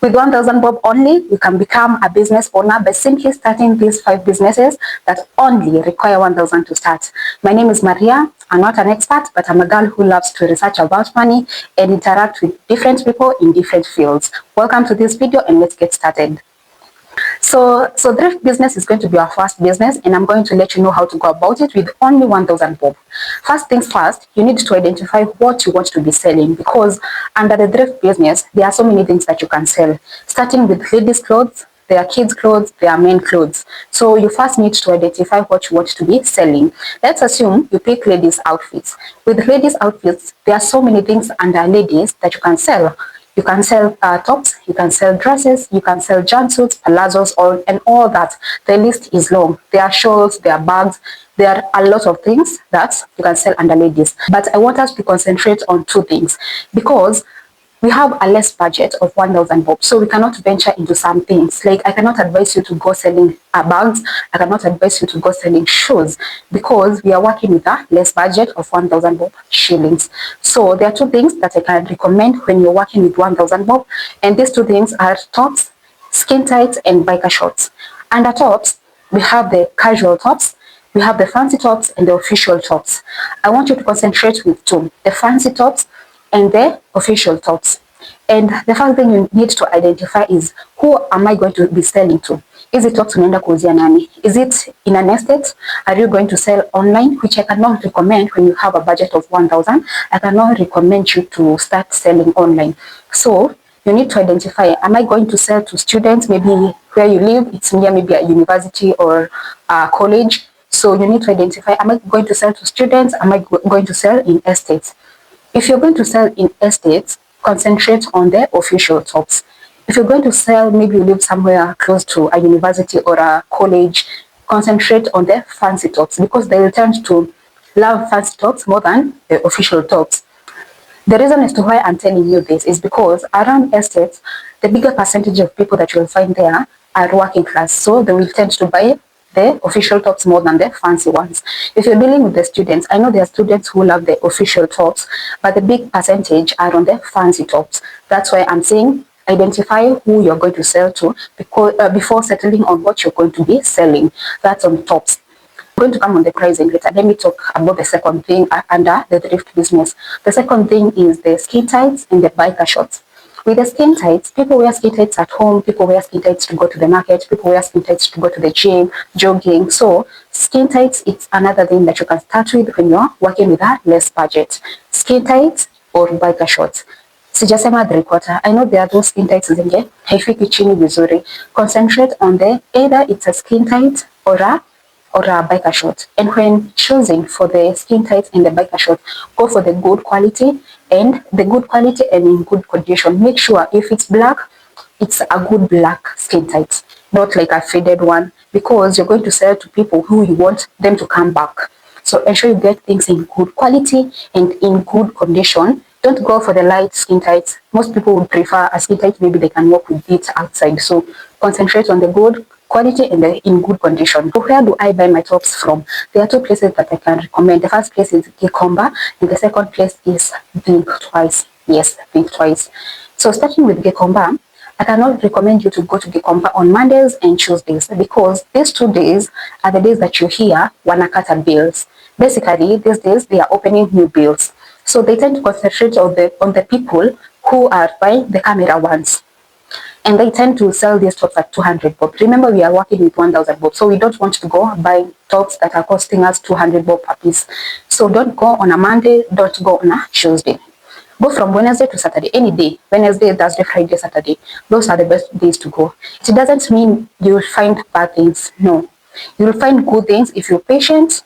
With 1,000 bob only, you can become a business owner by simply starting these 5 businesses that only require 1,000 to start. My name is Maria. I'm not an expert, but I'm a girl who loves to research about money and interact with different people in different fields. Welcome to this video and let's get started. So thrift business is going to be our first business, and I'm going to let you know how to go about it with only 1,000 bob. First things first, you need to identify what you want to be selling, because under the thrift business, there are so many things that you can sell, starting with ladies' clothes. There are kids' clothes, there are men clothes. So you first need to identify what you want to be selling. Let's assume you pick ladies' outfits. With ladies' outfits, there are so many things under ladies that you can sell. You can sell tops, you can sell dresses, you can sell jumpsuits, palazzos, and all that. The list is long. There are shawls, there are bags, there are a lot of things that you can sell under ladies. But I want us to concentrate on 2 things, because we have a less budget of 1,000 bob, so we cannot venture into some things. Like, I cannot advise you to go selling bags. I cannot advise you to go selling shoes, because we are working with a less budget of 1,000 bob shillings. So there are 2 things that I can recommend when you're working with 1,000 bob, and these 2 things are tops, skin tights, and biker shorts. Under tops, we have the casual tops, we have the fancy tops, and the official tops. I want you to concentrate with 2, the fancy tops and the official tops. And the first thing you need to identify is, who am I going to be selling to? Is it tops unaenda kuuzia nani? Is it in an estate? Are you going to sell online? Which I cannot recommend when you have a budget of 1,000. I cannot recommend you to start selling online. So you need to identify, am I going to sell to students? Maybe where you live, it's near maybe a university or a college. So you need to identify, am I going to sell to students? Am I going to sell in estates? If you're going to sell in estates, concentrate on the official tops. If you're going to sell, maybe you live somewhere close to a university or a college, concentrate on the fancy tops, because they will tend to love fancy tops more than the official tops. The reason as to why I'm telling you this is because around estates, the bigger percentage of people that you'll find there are working class, so they will tend to buy the official tops more than the fancy ones. If you're dealing with the students, I know there are students who love the official tops, but the big percentage are on the fancy tops. That's why I'm saying identify who you're going to sell to, because before settling on what you're going to be selling. That's on tops. I'm going to come on the pricing later. Let me talk about the second thing under the thrift business. The second thing is the skin tights and the biker shorts. With the skin tights, people wear skin tights at home, people wear skin tights to go to the market, people wear skin tights to go to the gym, jogging. So skin tights, it's another thing that you can start with when you're working with a less budget. Skin tights or biker shorts. Sijasema 3/4. I know there are those skin tights zenye haifiki chini vizuri. Concentrate on the, either it's a skin tight or a biker short. And when choosing for the skin tights and the biker short, go for the good quality and in good condition. Make sure if it's black, it's a good black skin tight, not like a faded one, because you're going to sell to people who you want them to come back. So ensure you get things in good quality and in good condition. Don't go for the light skin tights. Most people would prefer a skin tight, maybe they can work with it outside. So concentrate on the good quality and in good condition. So where do I buy my tops from? There are 2 places that I can recommend. The first place is Gikomba, and the second place is Think Twice. Yes, Think Twice. So starting with Gikomba, I cannot recommend you to go to Gikomba on Mondays and Tuesdays, because these 2 days are the days that you hear wanakata bills. Basically, these days they are opening new bills. So they tend to concentrate on the people who are buying the camera ones. And they tend to sell these tops at 200 bob. Remember, we are working with 1,000 bob, so we don't want to go buy tops that are costing us 200 bob per piece. So don't go on a Monday, don't go on a Tuesday. Go from Wednesday to Saturday, any day. Wednesday, Thursday, Friday, Saturday. Those are the best days to go. It doesn't mean you will find bad things. No. You will find good things if you're patient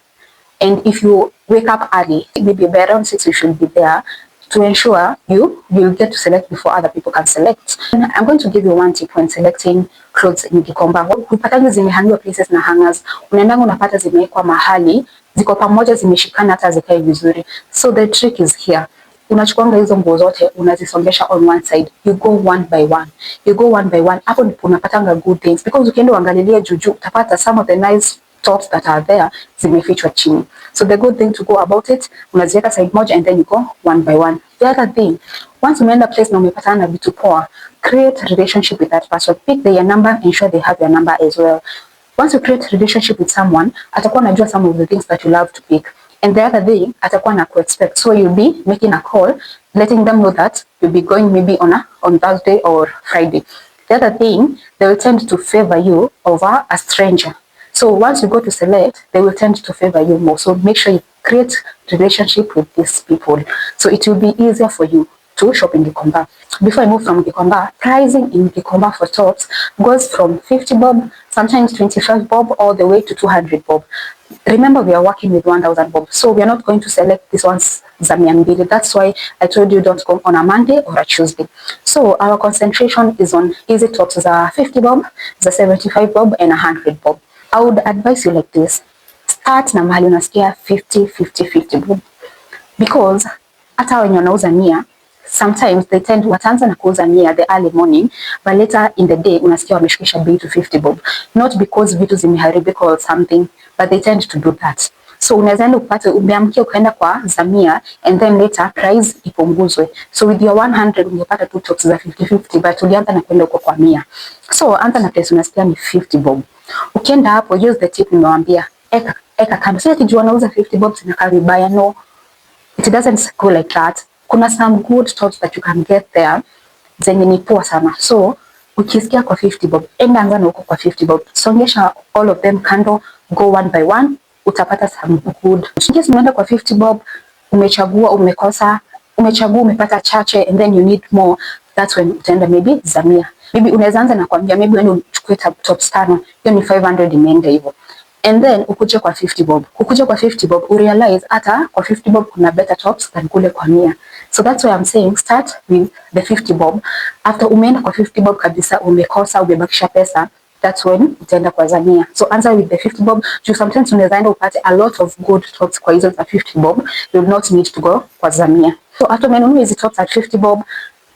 and if you wake up early. Maybe by around 6 you should be there, to ensure you'll get to select before other people can select. And I'm going to give you one tip when selecting clothes in Gikomba. Hupatani zimehangiwa places na hangers. Unaendanga unapata zimewekwa mahali, ziko pamoja zimeshikana hata zikae vizuri. So the trick is here. Unachukuanga hizo nguo zote unazisongesha on one side. You go one by one. You go one by one. Hapo ndipo unapatanga good things, because ukienda uangalilia juju utapata some of the nice tops that are there zimefichwa chini. So the good thing to go about it, unaziweka side moja and then you go one by one. The other thing, once umeenda place na umepatana na vitu poa, create relationship with that person. Pick their number, ensure they have your number as well. Once you create relationship with someone, atakuwa anajua some of the things that you love to pick. And the other thing, atakuwa na expect. So you'll be making a call, letting them know that you'll be going maybe on Thursday or Friday. The other thing, they will tend to favor you over a stranger. So once you go to select, they will tend to favor you more. So make sure you create relationship with these people. So it will be easier for you to shop in Gikomba. Before I move from Gikomba, pricing in Gikomba for tops goes from 50 bob, sometimes 25 bob, all the way to 200 bob. Remember, we are working with 1000 bob, so we are not going to select this one's za 200. That's why I told you don't come on a Monday or a Tuesday. So our concentration is on easy tops za 50 bob, za 75 bob and 100 bob. I would advise you like this: start na mahali unasikia 50 bob, because hata wenye wanauza 100 sometimes they tend wataanza na kuuza 100 the early morning, but later in the day unasikia wameshukisha bei to 50 bob, not because vitu zimeharibika or something, but they tend to do that. So unaweza enda upate umeamkia ukaenda kwa za 100 and then later price ipunguzwe. So with your 100 ungepata tu tops za 50 but ulianza na kwenda huko kwa 100. So anza na place unasikia ni 50 bob. Ukienda hapo, use the tip nimewaambia, eka kando. Sio kijua nauza 50 bob zinakaa vibaya, no. It doesn't go like that. Kuna some good tops that you can get there zenye ni poa sana. So ukisikia kwa 50 bob, enda anza na huko kwa 50 bob. Songesha all of them kando, go one by one, utapata some good. Ukisikia umeenda kwa 50 bob, umechagua umekosa, umechagua umepata chache and then you need more, that's when utaenda maybe za 100. Maybe unaweza anza na kuambia maybe wewe uchukue tops 5, hiyo ni 500 imeenda hivyo. And then ukuje kwa 50 bob. Ukuje kwa 50 bob, urealize hata kwa 50 bob kuna better tops than kule kwa 100. So that's why I'm saying start with the 50 bob. After umeenda kwa 50 bob kabisa, umekosa, umebakisha pesa, that's when utaenda kwa za 100. So answer with the 50 bob. Sometimes unaweza enda upate a lot of good tops kwa hizo za 50 bob. You will not need to go kwa za 100. So after umenunua hizi tops at 50 bob,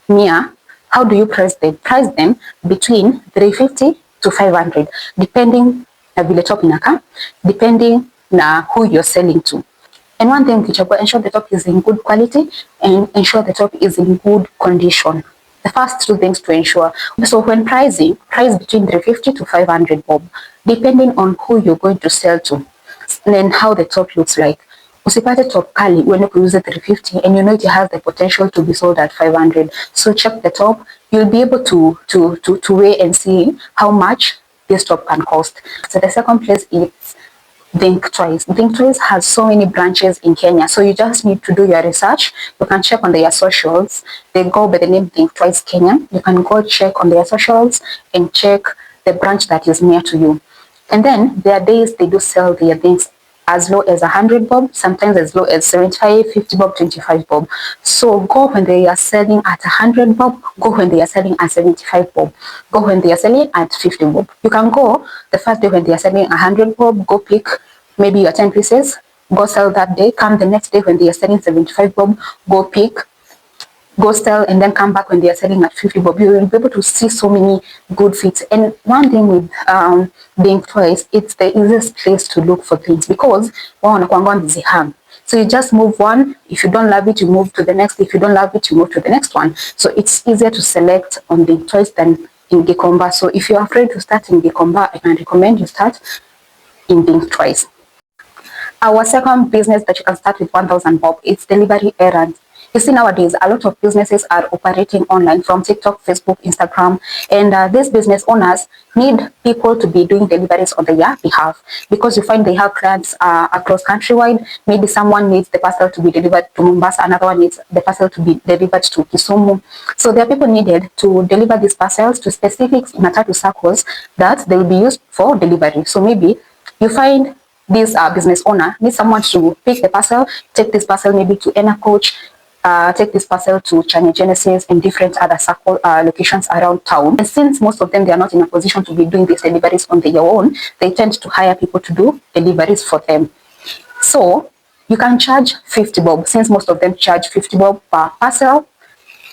100, how do you price them? Price them between 350 to 500 depending na vile top inaka, depending na who you're selling to. And one thing ukichagua, ensure the top is in good quality and ensure the top is in good condition. The first two things to ensure. So when pricing, price between 350 to 500 bob, depending on who you're going to sell to and how the top looks like. Usipate top kali uende kuuza 350 and you know it has the potential to be sold at 500. So check the top. You'll be able to weigh and see how much this top can cost. So the second place is Think Twice. Think Twice has so many branches in Kenya, so you just need to do your research. You can check on their socials. They go by the name Think Twice Kenyan. You can go check on their socials and check the branch that is near to you. And then there are days they do sell their things as low as 100 bob, sometimes as low as 75, 50 bob, 25 bob. So go when they are selling at 100 bob, go when they are selling at 75 bob, go when they are selling at 50 bob. You can go the first day when they are selling 100 bob, go pick maybe your 10 pieces, go sell that day. Come the next day when they are selling 75 bob, go pick, go sell, and then come back when they are selling at 50 bob. You will be able to see so many good fits. And one thing with Think Twice, it's the easiest place to look for things because so you just move one. If you don't love it, you move to the next. If you don't love it, you move to the next one. So it's easier to select on Think Twice than in Gikomba. So if you're afraid to start in Gikomba, I can recommend you start in Think Twice. Our second business that you can start with 1000 bob, it's delivery errands. You see, nowadays a lot of businesses are operating online from TikTok, Facebook, Instagram, and these business owners need people to be doing deliveries on their behalf because you find they have clients across countrywide. Maybe someone needs the parcel to be delivered to Mombasa, another one needs the parcel to be delivered to Kisumu. So there are people needed to deliver these parcels to specific matatu circles that they will be used for delivery. So maybe you find this business owner needs someone to pick the parcel, take this parcel maybe to Ena Coach, take this parcel to Chanya Genesis and different other circle locations around town. And since most of them, they are not in a position to be doing these deliveries on their own, they tend to hire people to do deliveries for them. So you can charge 50 bob, since most of them charge 50 bob per parcel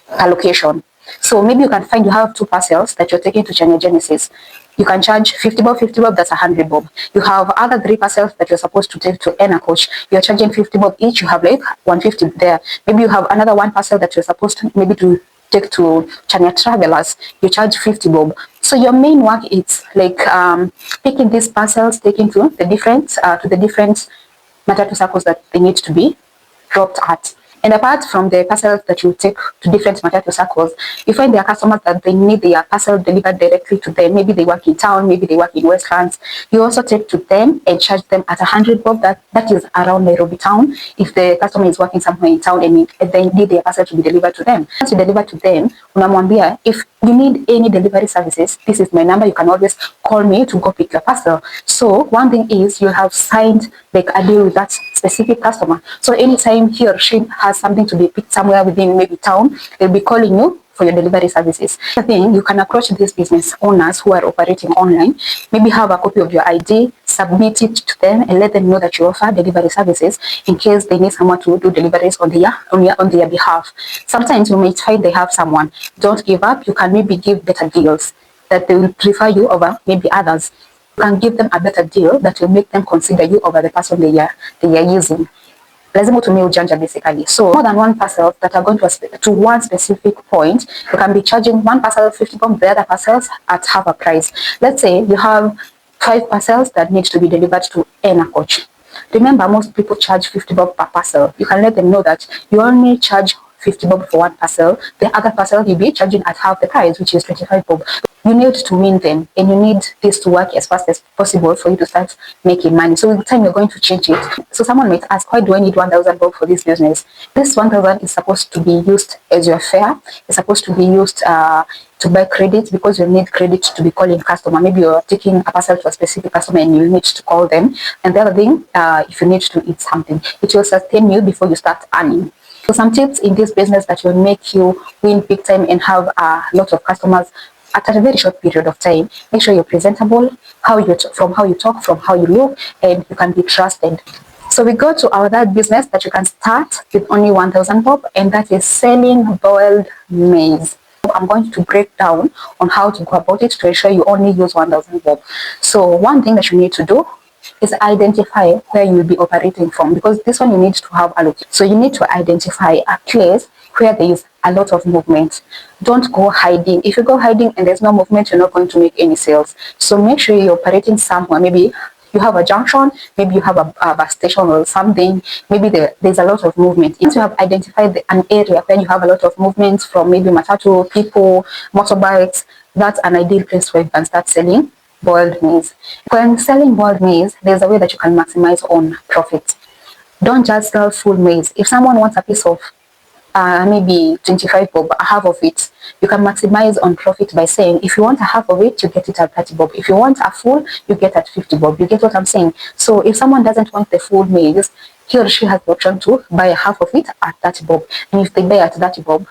per location. So maybe you can find you have 2 parcels that you're taking to China Genesis. You can charge 50 bob, 50 bob, that's 100 bob. You have other 3 parcels that you're supposed to take to Ena Coach. You're charging 50 bob each, you have like 150 there. Maybe you have another 1 parcel that you're supposed to maybe to take to China Travelers, you charge 50 bob. So your main work is like picking these parcels, taking to the different matatu circles that they need to be dropped at. And apart from the parcels that you take to different matatu circles, you find there are customers that they need their parcel delivered directly to them. Maybe they work in town, maybe they work in Westlands. You also take to them and charge them at 100 bob. That is around Nairobi town. If the customer is working somewhere in town and they need their parcel to be delivered to them. Once you deliver to them, unamwambia, if you need any delivery services, this is my number. You can always call me to go pick your parcel. So one thing is you have signed like a deal with that specific customer. So anytime he or she has something to be picked somewhere within maybe town, they'll be calling you for your delivery services. The thing, you can approach these business owners who are operating online, maybe have a copy of your ID, submit it to them and let them know that you offer delivery services in case they need someone to do deliveries on their behalf. Sometimes you might find they have someone. Don't give up. You can maybe give better deals that they will prefer you over maybe others. You can give them a better deal that will make them consider you over the person they are using. Lazima utumie ujanja basically. So more than 1 parcel that are going to one specific point, you can be charging 1 parcel 50 bob, the other parcels at half a price. Let's say you have 5 parcels that need to be delivered to Ena Coach. Remember, most people charge 50 bob per parcel. You can let them know that you only charge 50 bob for 1 parcel. The other parcel you'll be charging at half the price, which is 25 bob. You need to win them and you need this to work as fast as possible for you to start making money. So with time you're going to change it. So someone might ask, why do I need 1,000 bob for this business? This 1,000 is supposed to be used as your fare. It's supposed to be used to buy credit because you need credit to be calling customer. Maybe you're taking a parcel to a specific customer and you need to call them. And the other thing, if you need to eat something, it will sustain you before you start earning. So some tips in this business that will make you win big time and have a lot of customers at a very short period of time. Make sure you're presentable, from how you talk, from how you look, and you can be trusted. So we go to our third business that you can start with only 1,000 bob, and that is selling boiled maize. I'm going to break down on how to go about it to ensure you only use 1,000 bob. So one thing that you need to do is identify where you will be operating from, because this one you need to have a look. So you need to identify a place where there is a lot of movement. Don't go hiding. If you go hiding and there's no movement, you're not going to make any sales. So make sure you're operating somewhere. Maybe you have a junction, maybe you have a bus station or something. Maybe there's a lot of movement. Once you have identified an area where you have a lot of movement from maybe matatu, people, motorbikes, that's an ideal place where you can start selling boiled maize. When selling boiled maize, there's a way that you can maximize on profit. Don't just sell full maize. If someone wants a piece of maybe 25 bob, a half of it, you can maximize on profit by saying, if you want a half of it, you get it at 30 bob. If you want a full, you get at 50 bob. You get what I'm saying? So if someone doesn't want the full maize, he or she has the option to buy a half of it at 30 bob. And if they buy at 30 bob,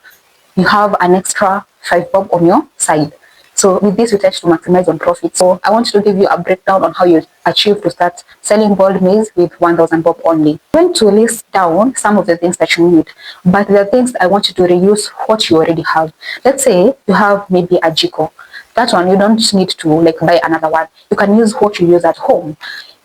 you have an extra 5 bob on your side. So with this, we try to maximize on profit. So I want to give you a breakdown on how you achieve to start selling boiled maize with 1,000 bob only. I'm going to list down some of the things that you need, but the things I want you to reuse what you already have. Let's say you have maybe a jiko. That one, you don't need to like buy another one. You can use what you use at home.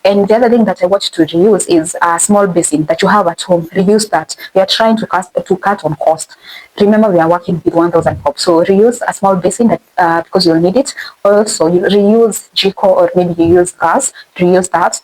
And the other thing that I want you to reuse is a small basin that you have at home. Reuse that. We are trying to cut on cost. Remember, we are working with 1,000 bob. So reuse a small basin that because you'll need it. Also, you reuse jiko or maybe you use gas. Reuse that.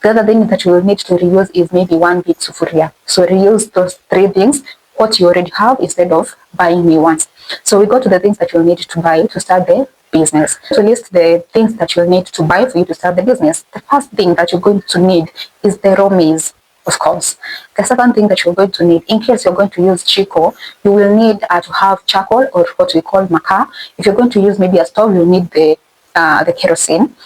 The other thing that you will need to reuse is maybe one big sufuria. So reuse those 3 things, what you already have, instead of buying new ones. So we go to the things that you'll need to buy to start the business. To list the things that you'll need to buy for you to start the business. The first thing that you're going to need is the raw maize, of course. The second thing that you're going to need, in case you're going to use Chico, you will need to have charcoal or what we call makaa. If you're going to use maybe a stove, you'll need the kerosene.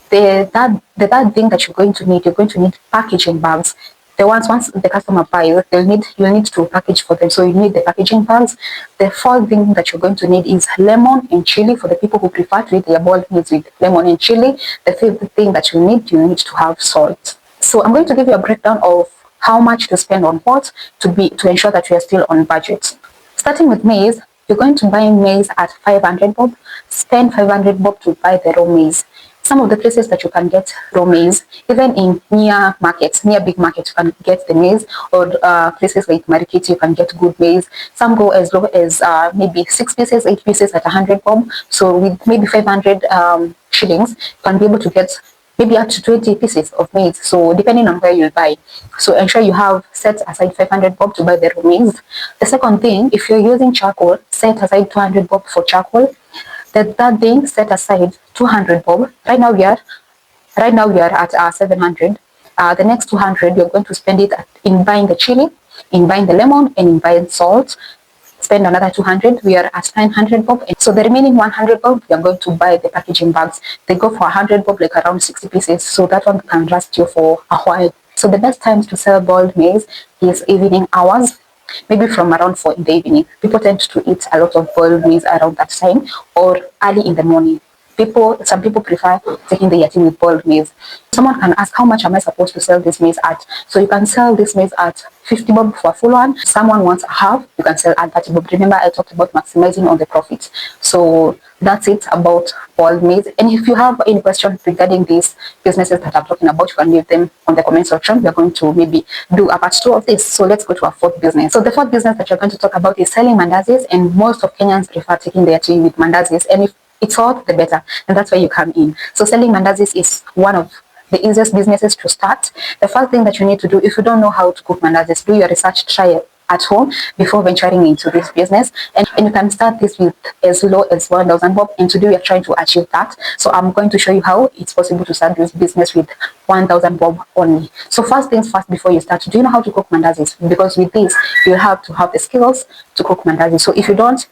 The third thing that you're going to need packaging bags. Once the customer buys, you'll need to package for them. So you need the packaging bags. The fourth thing that you're going to need is lemon and chili for the people who prefer to eat their boiled meats with lemon and chili. The fifth thing that you need to have salt. So I'm going to give you a breakdown of how much to spend on what to ensure that you are still on budget. Starting with maize, You're going to buy maize at 500 bob. Spend 500 bob to buy the raw maize. Some of the places that you can get raw maize, even in near markets, near big markets, you can get the maize, or places like Marikiti, you can get good maize. Some go as low as maybe 6 pieces, 8 pieces at 100 bob. So with maybe 500 shillings, you can be able to get maybe up to 20 pieces of maize. So depending on where you buy. So ensure you have set aside 500 bob to buy the raw maize. The second thing, if you're using charcoal, set aside 200 bob for charcoal. The third thing, set aside 200 bob. Right now we are at 700. The next 200, you're going to spend it in buying the chili, in buying the lemon, and in buying salt. Spend another 200. We are at 900 bob. So the remaining 100 bob, we are going to buy the packaging bags. They go for 100 bob, like around 60 pieces. So that one can last you for a while. So the best times to sell boiled maize is evening hours, maybe from around 4 in the evening. People tend to eat a lot of boiled maize around that time, or early in the morning. Some people prefer taking the yati with boiled maize. Someone can ask, how much am I supposed to sell this maize at? So you can sell this maize at 50 bob for a full one. Someone wants a half, you can sell at 30 bob. Remember, I talked about maximizing on the profit. So that's it about boiled maize. And if you have any questions regarding these businesses that I'm talking about, you can leave them on the comment section. We're going to maybe do a part 2 of this. So let's go to our fourth business. So the fourth business that you're going to talk about is selling mandazis, and most of Kenyans prefer taking their tea with mandazis. And if it's hot, the better, and that's where you come in. So selling mandazis is one of the easiest businesses to start. The first thing that you need to do, if you don't know how to cook mandazis, do your research, try it at home before venturing into this business. And you can start this with as low as 1,000 bob, and today we are trying to achieve that. So I'm going to show you how it's possible to start this business with 1,000 bob only. So first things first, before you start, do you know how to cook mandazis? Because with this, you have to have the skills to cook mandazis. So if you don't,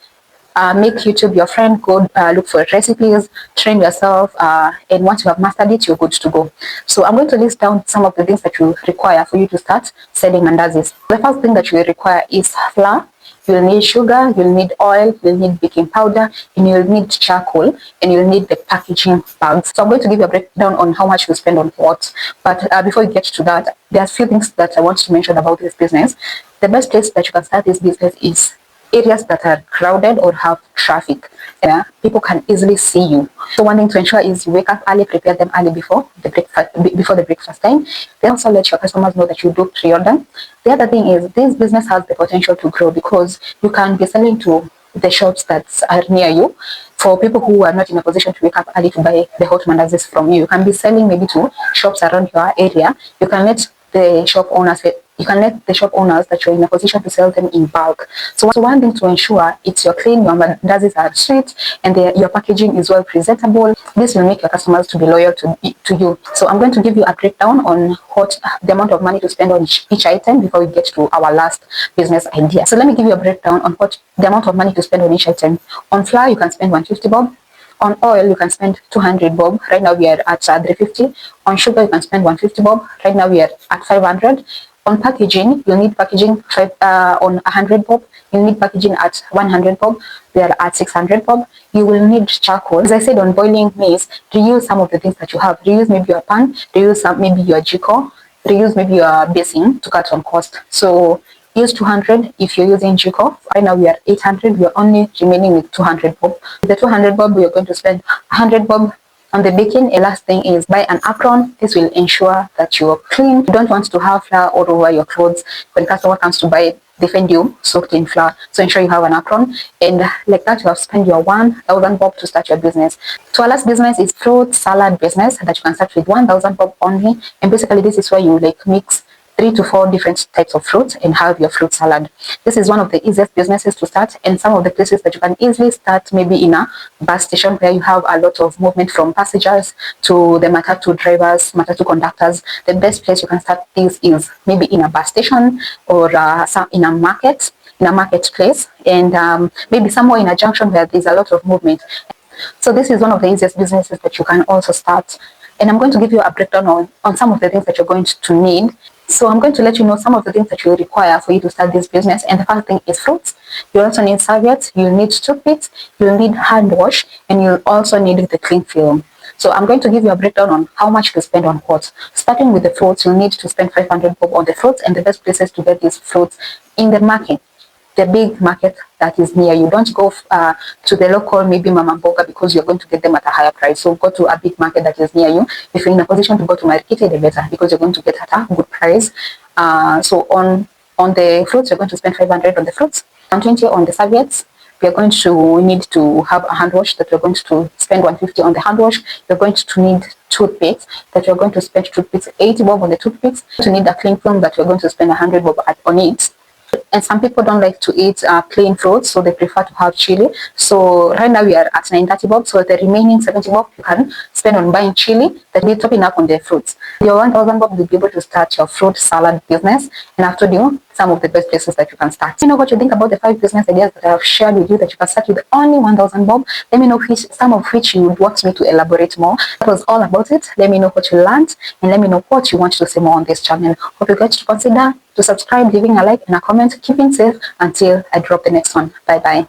make YouTube your friend, go look for recipes, train yourself, and once you have mastered it, you're good to go. So I'm going to list down some of the things that you require for you to start selling mandazis. The first thing that you will require is flour. You'll need sugar, you'll need oil, you'll need baking powder, and you'll need charcoal, and you'll need the packaging bags. So I'm going to give you a breakdown on how much you spend on what. But before you get to that, there are a few things that I want to mention about this business. The best place that you can start this business is areas that are crowded or have traffic. People can easily see you. So one thing to ensure is you wake up early, prepare them early before the breakfast time. Then also let your customers know that you do pre-order. The other thing is this business has the potential to grow because you can be selling to the shops that are near you. For people who are not in a position to wake up early to buy the hot mandazis from you, you can be selling maybe to shops around your area. You can let the shop owners that you're in a position to sell them in bulk. So one thing to ensure, it's your clean, your mandazis are sweet, and your packaging is well presentable. This will make your customers to be loyal to you. So I'm going to give you a breakdown on what the amount of money to spend on each item before we get to our last business idea. So let me give you a breakdown on what the amount of money to spend on each item. On flour, you can spend 150 bob. On oil, you can spend 200 bob. Right now we are at 350. On sugar, you can spend 150 bob. Right now we are at 500. On packaging, you'll need packaging on 100 bob. You'll need packaging at 100 bob. We are at 600 bob. You will need charcoal. As I said, on boiling maize, reuse some of the things that you have. Reuse maybe your pan, reuse maybe your jiko, reuse maybe your basin to cut on cost. So use 200 if you're using jiko. Right now we are 800. We are only remaining with 200 bob. With the 200 bob, we are going to spend 100 bob on the baking. A last thing is buy an apron. This will ensure that you're clean. You don't want to have flour all over your clothes. When customer comes to buy, they find you soaked in flour. So ensure you have an apron. And like that, you have spent your 1,000 bob to start your business. So our last business is fruit salad business that you can start with 1,000 bob only. And basically, this is where you like mix 3 to 4 different types of fruits and have your fruit salad. This is one of the easiest businesses to start, and some of the places that you can easily start, maybe in a bus station where you have a lot of movement from passengers to the matatu drivers, matatu conductors. The best place you can start this is maybe in a bus station or in a marketplace, and maybe somewhere in a junction where there's a lot of movement. So this is one of the easiest businesses that you can also start. And I'm going to give you a breakdown on some of the things that you're going to need. So I'm going to let you know some of the things that you require for you to start this business. And the first thing is fruits. You also need serviettes, you need toothpicks, you'll need hand wash, and you'll also need the cling film. So I'm going to give you a breakdown on how much to spend on what. Starting with the fruits, you'll need to spend 500 bob on the fruits, and the best places to get these fruits in the market. the big market that is near you. Don't go to the local, maybe mama mboga, because you're going to get them at a higher price. So go to a big market that is near you. If you're in a position to go to Marikiti, the better, because you're going to get at a good price. So on the fruits, you're going to spend 500 on the fruits, 120 on the serviettes. You're going to need to have a hand wash that you're going to spend 150 on the hand wash. You're going to need toothpicks that you're going to spend 80 bob on the toothpicks. You need a cling film that you're going to spend 100 bob on it. And some people don't like to eat plain fruits, so they prefer to have chili. So right now we are at 930 bob, so the remaining 70 bob you can spend on buying chili that we're topping up on the fruits. Your 1000 bob will be able to start your fruit salad business, and I've told you some of the best places that you can start. You know what you think about the 5 business ideas that I have shared with you that you can start with only 1000 bob. Let me know some of which you would want me to elaborate more. That was all about it. Let me know what you learned, and let me know what you want to see more on this channel. Hope you guys to consider to subscribe, leaving a like and a comment. Keeping safe until I drop the next one. Bye bye.